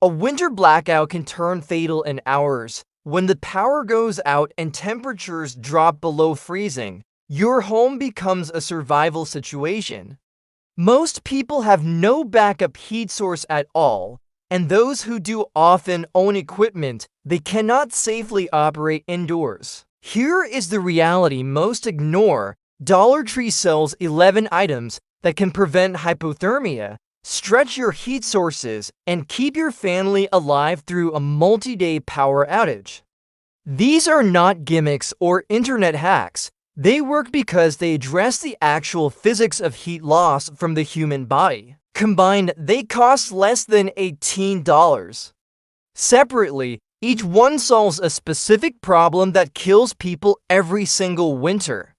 A winter blackout can turn fatal in hours. When the power goes out and temperatures drop below freezing, your home becomes a survival situation. Most people have no backup heat source at all, and those who do often own equipment they cannot safely operate indoors. Here is the reality most ignore. Dollar Tree sells 11 items that can prevent hypothermia, stretch your heat sources, and keep your family alive through a multi-day power outage. These are not gimmicks or internet hacks. They work because they address the actual physics of heat loss from the human body. Combined, they cost less than $18. Separately, each one solves a specific problem that kills people every single winter.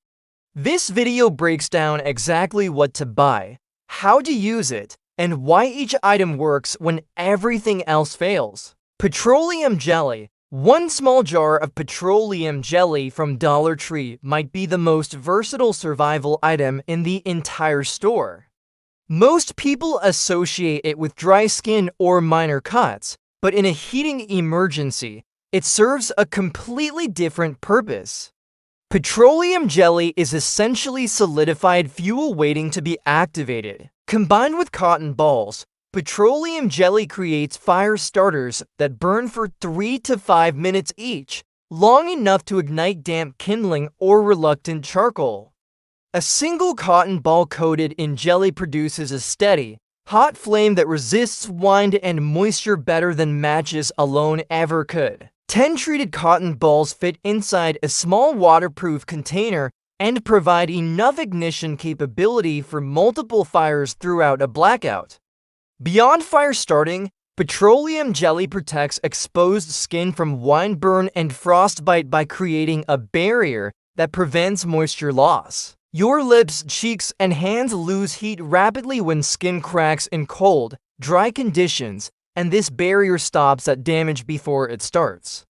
This video breaks down exactly what to buy, how to use it, and why each item works when everything else fails. Petroleum jelly. One small jar of petroleum jelly from Dollar Tree might be the most versatile survival item in the entire store. Most people associate it with dry skin or minor cuts, but in a heating emergency, it serves a completely different purpose. Petroleum jelly is essentially solidified fuel waiting to be activated. Combined with cotton balls, petroleum jelly creates fire starters that burn for 3 to 5 minutes each, long enough to ignite damp kindling or reluctant charcoal. A single cotton ball coated in jelly produces a steady, hot flame that resists wind and moisture better than matches alone ever could. 10 treated cotton balls fit inside a small waterproof container and provide enough ignition capability for multiple fires throughout a blackout. Beyond fire starting, petroleum jelly protects exposed skin from wind burn and frostbite by creating a barrier that prevents moisture loss. Your lips, cheeks, and hands lose heat rapidly when skin cracks in cold, dry conditions, and this barrier stops that damage before it starts.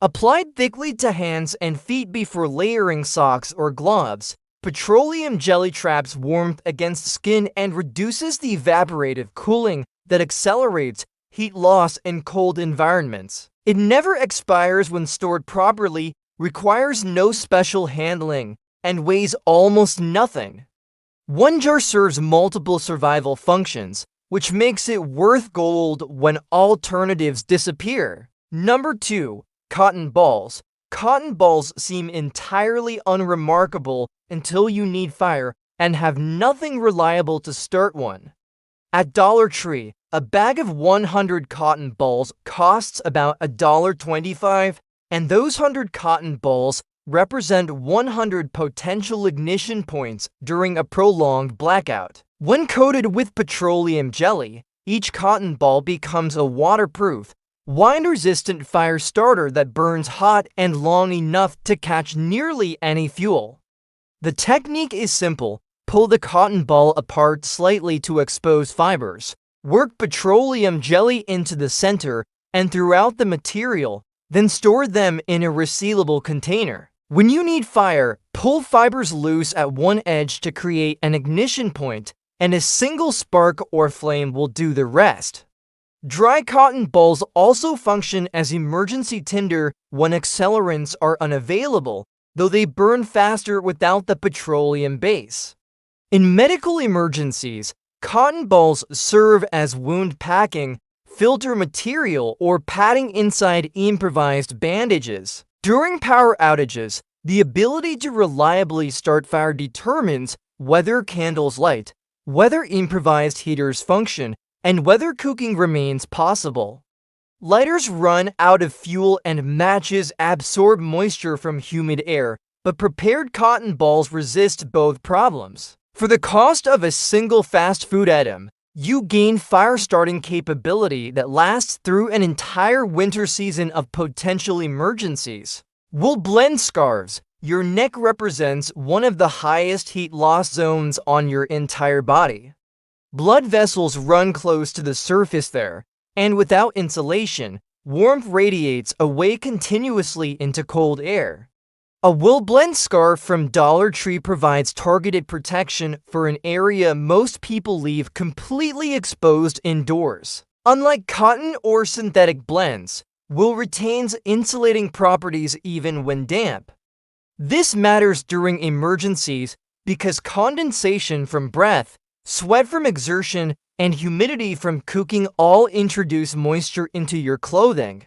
Applied thickly to hands and feet before layering socks or gloves, petroleum jelly traps warmth against skin and reduces the evaporative cooling that accelerates heat loss in cold environments. It never expires when stored properly, requires no special handling, and weighs almost nothing. One jar serves multiple survival functions, which makes it worth gold when alternatives disappear. Number 2. Cotton balls. Cotton balls seem entirely unremarkable until you need fire and have nothing reliable to start one. At Dollar Tree, a bag of 100 cotton balls costs about $1.25, and those 100 cotton balls represent 100 potential ignition points during a prolonged blackout. When coated with petroleum jelly, each cotton ball becomes a waterproof, wind-resistant fire starter that burns hot and long enough to catch nearly any fuel. The technique is simple. Pull the cotton ball apart slightly to expose fibers. Work petroleum jelly into the center and throughout the material, then store them in a resealable container. When you need fire, pull fibers loose at one edge to create an ignition point, and a single spark or flame will do the rest. Dry cotton balls also function as emergency tinder when accelerants are unavailable, though they burn faster without the petroleum base. In medical emergencies, cotton balls serve as wound packing, filter material, or padding inside improvised bandages. During power outages, the ability to reliably start fire determines whether candles light, whether improvised heaters function, and whether cooking remains possible. Lighters run out of fuel and matches absorb moisture from humid air, but prepared cotton balls resist both problems. For the cost of a single fast food item, you gain fire-starting capability that lasts through an entire winter season of potential emergencies. Wool blend scarves. Your neck represents one of the highest heat loss zones on your entire body. Blood vessels run close to the surface there, and without insulation, warmth radiates away continuously into cold air. A wool blend scarf from Dollar Tree provides targeted protection for an area most people leave completely exposed indoors. unlike cotton or synthetic blends, will retain insulating properties even when damp. This matters during emergencies because condensation from breath, sweat from exertion, and humidity from cooking all introduce moisture into your clothing.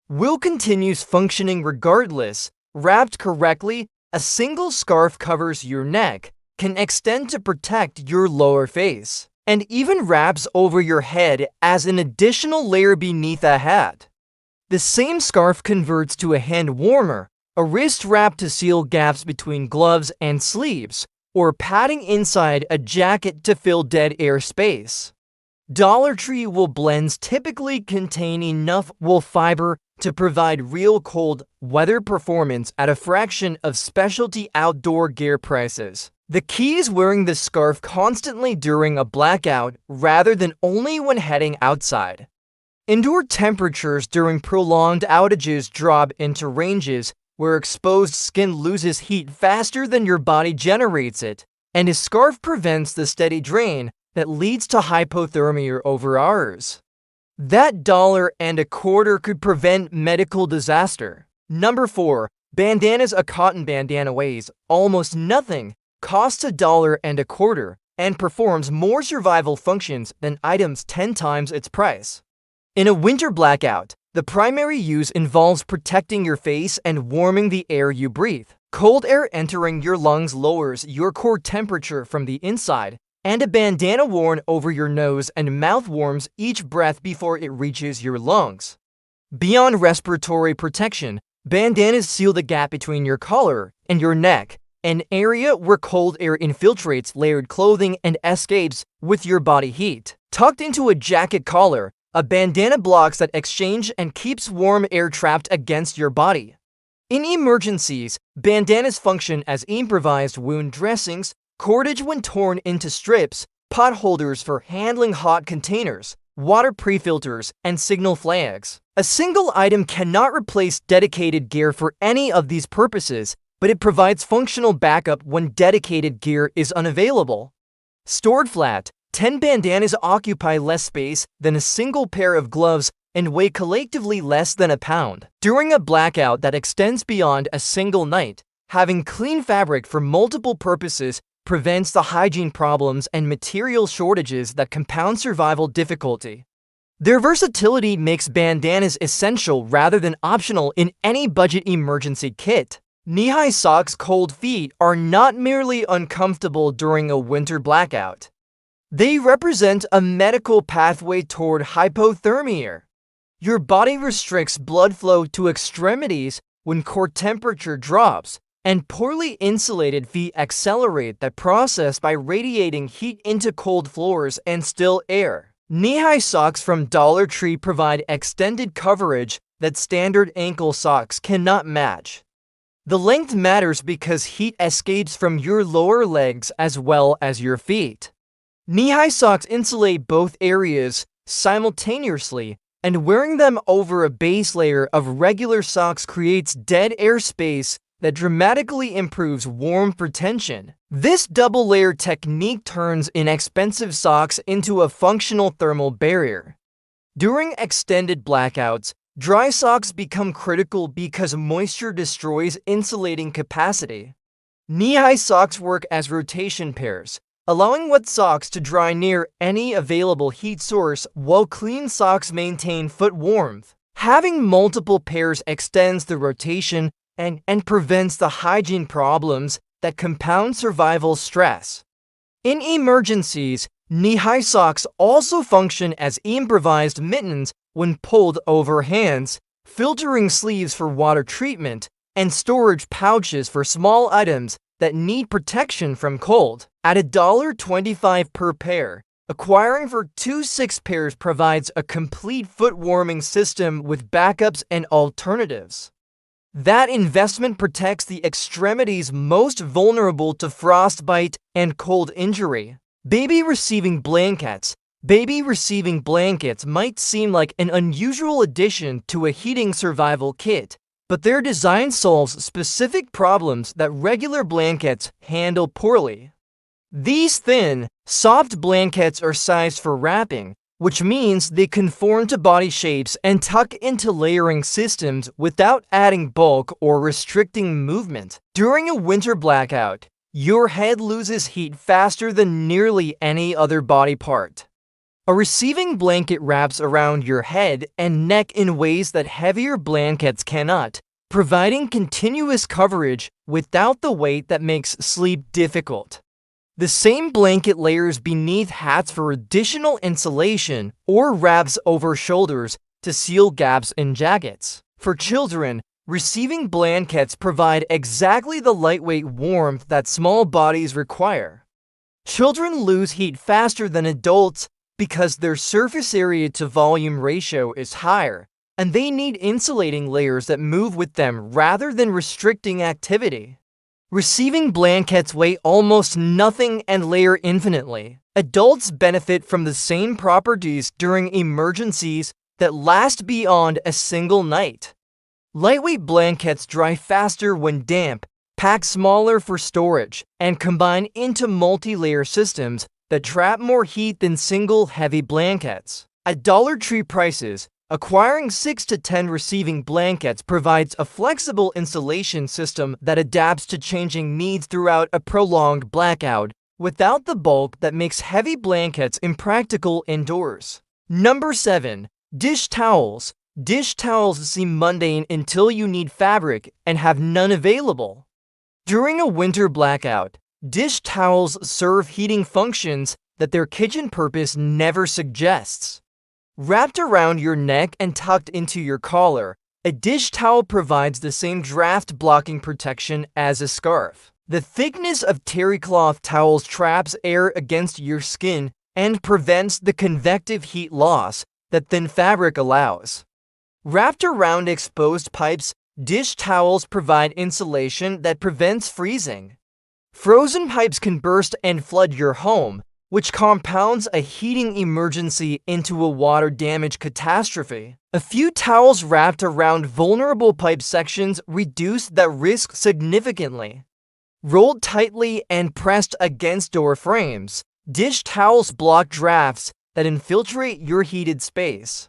Wool continues functioning regardless. Wrapped correctly, a single scarf covers your neck, can extend to protect your lower face, and even wraps over your head as an additional layer beneath a hat. The same scarf converts to a hand warmer, a wrist wrap to seal gaps between gloves and sleeves, or padding inside a jacket to fill dead air space. Dollar Tree wool blends typically contain enough wool fiber to provide real cold weather performance at a fraction of specialty outdoor gear prices. The key is wearing the scarf constantly during a blackout rather than only when heading outside. Indoor temperatures during prolonged outages drop into ranges where exposed skin loses heat faster than your body generates it, and a scarf prevents the steady drain that leads to hypothermia over hours. That $1.25 could prevent medical disaster. Number 4. Bandanas. A cotton bandana weighs almost nothing, costs $1.25, and performs more survival functions than items 10 times its price. In a winter blackout, the primary use involves protecting your face and warming the air you breathe. Cold air entering your lungs lowers your core temperature from the inside, and a bandana worn over your nose and mouth warms each breath before it reaches your lungs. Beyond respiratory protection, bandanas seal the gap between your collar and your neck, an area where cold air infiltrates layered clothing and escapes with your body heat. Tucked into a jacket collar, a bandana blocks that exchange and keeps warm air trapped against your body. In emergencies, bandanas function as improvised wound dressings, cordage when torn into strips, pot holders for handling hot containers, water pre-filters, and signal flags. A single item cannot replace dedicated gear for any of these purposes, but it provides functional backup when dedicated gear is unavailable. Stored flat, 10 bandanas occupy less space than a single pair of gloves and weigh collectively less than a pound. During a blackout that extends beyond a single night, having clean fabric for multiple purposes prevents the hygiene problems and material shortages that compound survival difficulty. Their versatility makes bandanas essential rather than optional in any budget emergency kit. Knee-high socks. Cold feet are not merely uncomfortable during a winter blackout. They represent a medical pathway toward hypothermia. Your body restricts blood flow to extremities when core temperature drops, and poorly insulated feet accelerate that process by radiating heat into cold floors and still air. Knee-high socks from Dollar Tree provide extended coverage that standard ankle socks cannot match. The length matters because heat escapes from your lower legs as well as your feet. Knee-high socks insulate both areas simultaneously, and wearing them over a base layer of regular socks creates dead air space that dramatically improves warmth retention. This double-layer technique turns inexpensive socks into a functional thermal barrier. During extended blackouts, dry socks become critical because moisture destroys insulating capacity. Knee-high socks work as rotation pairs, allowing wet socks to dry near any available heat source while clean socks maintain foot warmth. Having multiple pairs extends the rotation and prevents the hygiene problems that compound survival stress. In emergencies, knee-high socks also function as improvised mittens when pulled over hands, filtering sleeves for water treatment, and storage pouches for small items that need protection from cold. At $1.25 per pair, acquiring for 2 pairs provides a complete foot warming system with backups and alternatives. That investment protects the extremities most vulnerable to frostbite and cold injury. Baby receiving blankets. Baby receiving blankets might seem like an unusual addition to a heating survival kit, but their design solves specific problems that regular blankets handle poorly. These thin, soft blankets are sized for wrapping, which means they conform to body shapes and tuck into layering systems without adding bulk or restricting movement. During a winter blackout, your head loses heat faster than nearly any other body part. A receiving blanket wraps around your head and neck in ways that heavier blankets cannot, providing continuous coverage without the weight that makes sleep difficult. The same blanket layers beneath hats for additional insulation or wraps over shoulders to seal gaps in jackets. For children, receiving blankets provide exactly the lightweight warmth that small bodies require. Children lose heat faster than adults because their surface area to volume ratio is higher, and they need insulating layers that move with them rather than restricting activity. Receiving blankets weigh almost nothing and layer infinitely. Adults benefit from the same properties during emergencies that last beyond a single night. Lightweight blankets dry faster when damp, pack smaller for storage, and combine into multi-layer systems that trap more heat than single heavy blankets. At Dollar Tree prices, acquiring 6 to 10 receiving blankets provides a flexible installation system that adapts to changing needs throughout a prolonged blackout, without the bulk that makes heavy blankets impractical indoors. Number 7. Dish towels. Dish towels seem mundane until you need fabric and have none available. During a winter blackout, dish towels serve heating functions that their kitchen purpose never suggests. Wrapped around your neck and tucked into your collar, a dish towel provides the same draft-blocking protection as a scarf. The thickness of terry cloth towels traps air against your skin and prevents the convective heat loss that thin fabric allows. Wrapped around exposed pipes, dish towels provide insulation that prevents freezing. Frozen pipes can burst and flood your home, which compounds a heating emergency into a water damage catastrophe. A few towels wrapped around vulnerable pipe sections reduce that risk significantly. Rolled tightly and pressed against door frames, dish towels block drafts that infiltrate your heated space.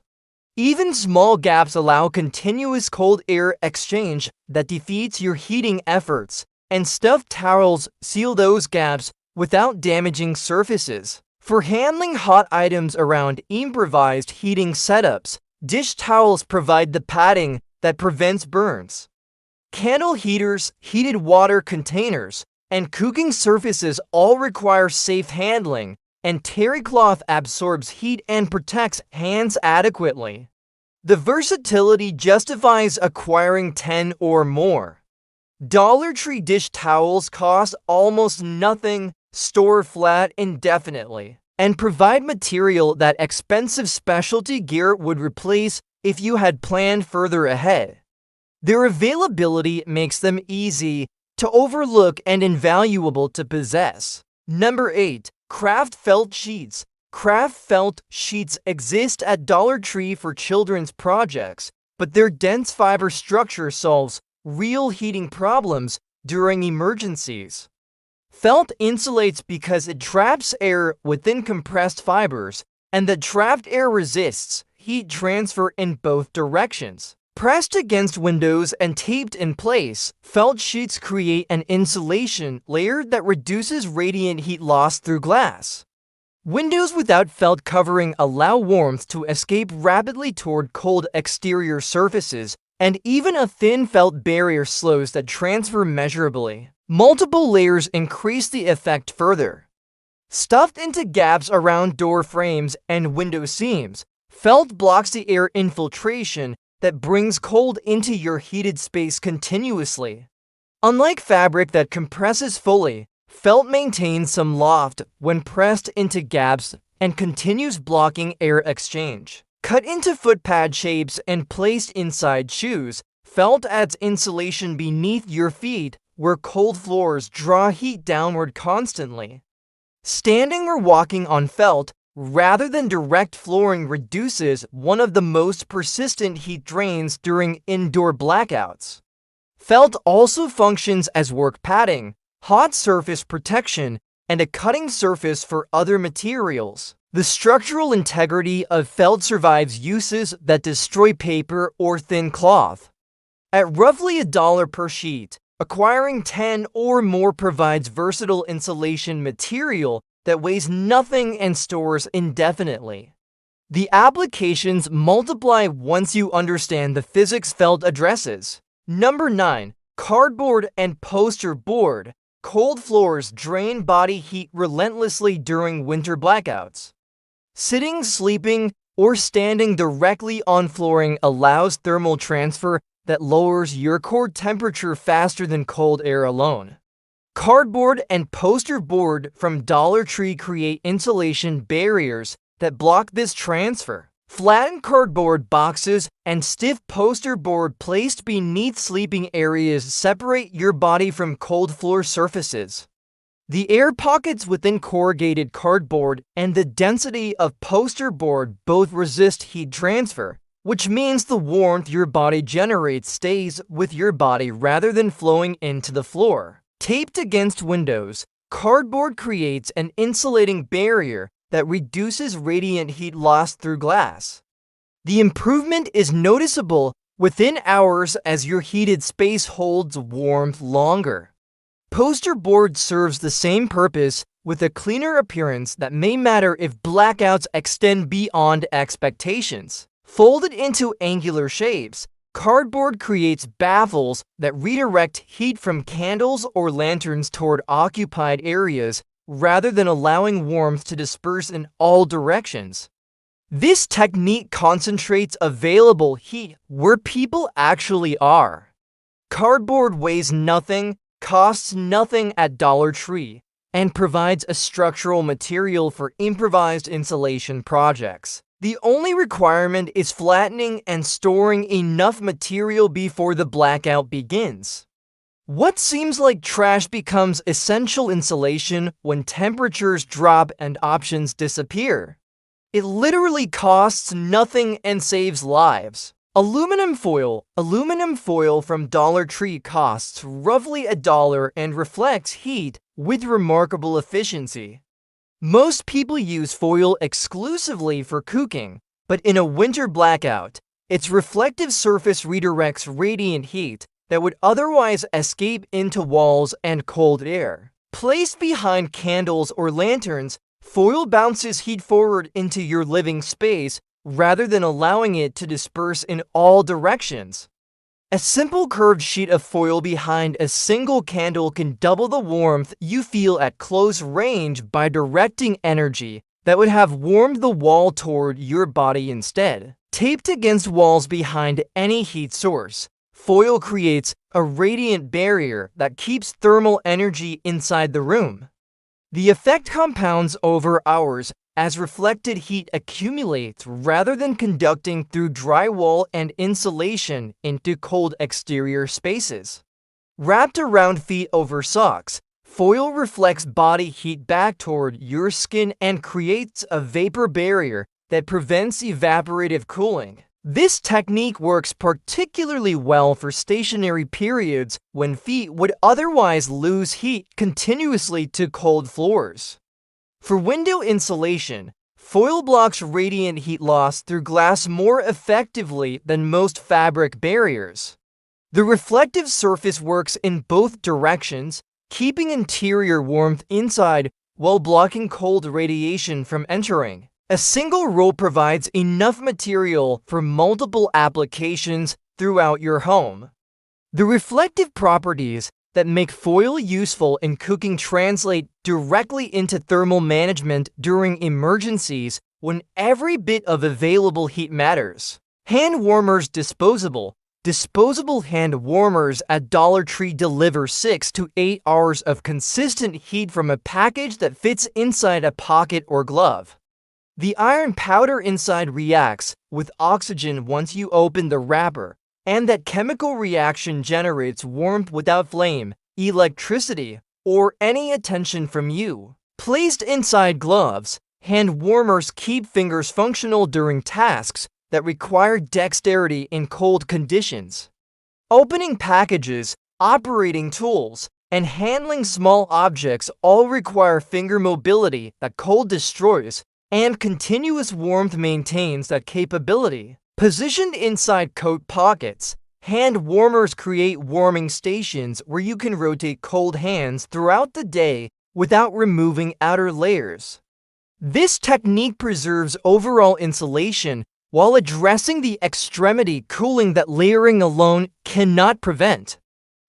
Even small gaps allow continuous cold air exchange that defeats your heating efforts, and stuffed towels seal those gaps without damaging surfaces. For handling hot items around improvised heating setups, dish towels provide the padding that prevents burns. Candle heaters, heated water containers, and cooking surfaces all require safe handling, and terry cloth absorbs heat and protects hands adequately. The versatility justifies acquiring 10 or more. Dollar Tree dish towels cost almost nothing, store flat indefinitely, and provide material that expensive specialty gear would replace if you had planned further ahead. Their availability makes them easy to overlook and invaluable to possess. Number 8. Craft felt sheets. Craft felt sheets exist at Dollar Tree for children's projects, but their dense fiber structure solves real heating problems during emergencies. Felt insulates because it traps air within compressed fibers, and the trapped air resists heat transfer in both directions. Pressed against windows and taped in place, felt sheets create an insulation layer that reduces radiant heat loss through glass. Windows without felt covering allow warmth to escape rapidly toward cold exterior surfaces, and even a thin felt barrier slows that transfer measurably. Multiple layers increase the effect further. Stuffed into gaps around door frames and window seams, felt blocks the air infiltration that brings cold into your heated space continuously. Unlike fabric that compresses fully, felt maintains some loft when pressed into gaps and continues blocking air exchange. Cut into footpad shapes and placed inside shoes, felt adds insulation beneath your feet where cold floors draw heat downward constantly. Standing or walking on felt rather than direct flooring reduces one of the most persistent heat drains during indoor blackouts. Felt also functions as work padding, hot surface protection, and a cutting surface for other materials. The structural integrity of felt survives uses that destroy paper or thin cloth. At roughly $1 per sheet, acquiring 10 or more provides versatile insulation material that weighs nothing and stores indefinitely. The applications multiply once you understand the physics felt addresses. Number 9. Cardboard and poster board. Cold floors drain body heat relentlessly during winter blackouts. Sitting, sleeping, or standing directly on flooring allows thermal transfer that lowers your core temperature faster than cold air alone. Cardboard and poster board from Dollar Tree create insulation barriers that block this transfer. Flattened cardboard boxes and stiff poster board placed beneath sleeping areas separate your body from cold floor surfaces. The air pockets within corrugated cardboard and the density of poster board both resist heat transfer, which means the warmth your body generates stays with your body rather than flowing into the floor. Taped against windows, cardboard creates an insulating barrier that reduces radiant heat loss through glass. The improvement is noticeable within hours as your heated space holds warmth longer. Poster board serves the same purpose with a cleaner appearance that may matter if blackouts extend beyond expectations. Folded into angular shapes, cardboard creates baffles that redirect heat from candles or lanterns toward occupied areas rather than allowing warmth to disperse in all directions. This technique concentrates available heat where people actually are. Cardboard weighs nothing, costs nothing at Dollar Tree, and provides a structural material for improvised insulation projects. The only requirement is flattening and storing enough material before the blackout begins. What seems like trash becomes essential insulation when temperatures drop and options disappear. It literally costs nothing and saves lives. Aluminum foil from Dollar Tree costs roughly $1 and reflects heat with remarkable efficiency. Most people use foil exclusively for cooking, but in a winter blackout, its reflective surface redirects radiant heat that would otherwise escape into walls and cold air. Placed behind candles or lanterns, foil bounces heat forward into your living space rather than allowing it to disperse in all directions. A simple curved sheet of foil behind a single candle can double the warmth you feel at close range by directing energy that would have warmed the wall toward your body instead. Taped against walls behind any heat source, foil creates a radiant barrier that keeps thermal energy inside the room. The effect compounds over hours as reflected heat accumulates rather than conducting through drywall and insulation into cold exterior spaces. Wrapped around feet over socks, foil reflects body heat back toward your skin and creates a vapor barrier that prevents evaporative cooling. This technique works particularly well for stationary periods when feet would otherwise lose heat continuously to cold floors. For window insulation, foil blocks radiant heat loss through glass more effectively than most fabric barriers. The reflective surface works in both directions, keeping interior warmth inside while blocking cold radiation from entering. A single roll provides enough material for multiple applications throughout your home. The reflective properties that make foil useful in cooking translate directly into thermal management during emergencies when every bit of available heat matters. Hand warmers disposable. Disposable hand warmers at Dollar Tree deliver 6 to 8 hours of consistent heat from a package that fits inside a pocket or glove. The iron powder inside reacts with oxygen once you open the wrapper, and that chemical reaction generates warmth without flame, electricity, or any attention from you. Placed inside gloves, hand warmers keep fingers functional during tasks that require dexterity in cold conditions. Opening packages, operating tools, and handling small objects all require finger mobility that cold destroys and continuous warmth maintains that capability. Positioned inside coat pockets, hand warmers create warming stations where you can rotate cold hands throughout the day without removing outer layers. This technique preserves overall insulation while addressing the extremity cooling that layering alone cannot prevent.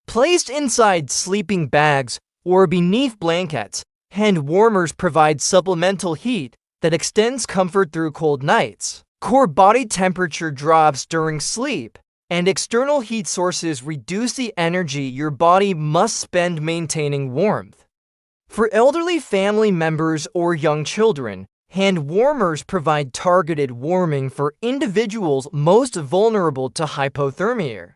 Placed inside sleeping bags or beneath blankets, hand warmers provide supplemental heat that extends comfort through cold nights. Core body temperature drops during sleep, and external heat sources reduce the energy your body must spend maintaining warmth. For elderly family members or young children, hand warmers provide targeted warming for individuals most vulnerable to hypothermia.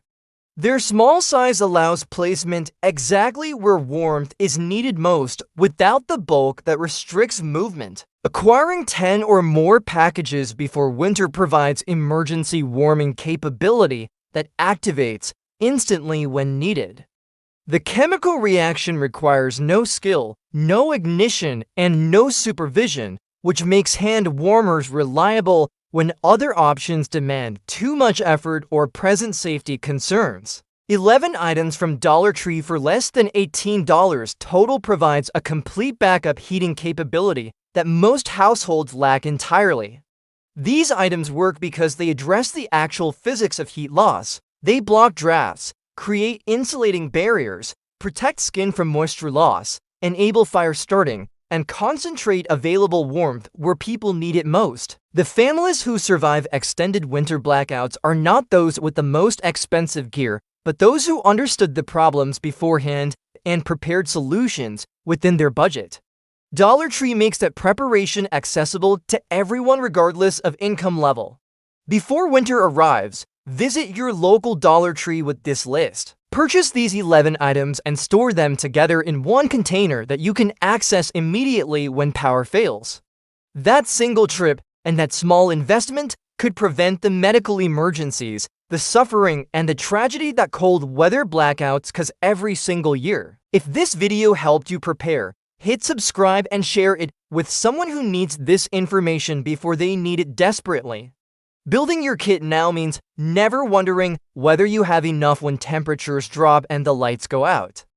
Their small size allows placement exactly where warmth is needed most without the bulk that restricts movement. Acquiring 10 or more packages before winter provides emergency warming capability that activates instantly when needed. The chemical reaction requires no skill, no ignition, and no supervision, which makes hand warmers reliable when other options demand too much effort or present safety concerns. 11 items from Dollar Tree for less than $18 total provides a complete backup heating capability that most households lack entirely. These items work because they address the actual physics of heat loss. They block drafts, create insulating barriers, protect skin from moisture loss, enable fire starting, and concentrate available warmth where people need it most. The families who survive extended winter blackouts are not those with the most expensive gear, but those who understood the problems beforehand and prepared solutions within their budget. Dollar Tree makes that preparation accessible to everyone regardless of income level. Before winter arrives, visit your local Dollar Tree with this list. Purchase these 11 items and store them together in one container that you can access immediately when power fails. That single trip and that small investment could prevent the medical emergencies, the suffering, and the tragedy that cold weather blackouts cause every single year. If this video helped you prepare, hit subscribe and share it with someone who needs this information before they need it desperately. Building your kit now means never wondering whether you have enough when temperatures drop and the lights go out.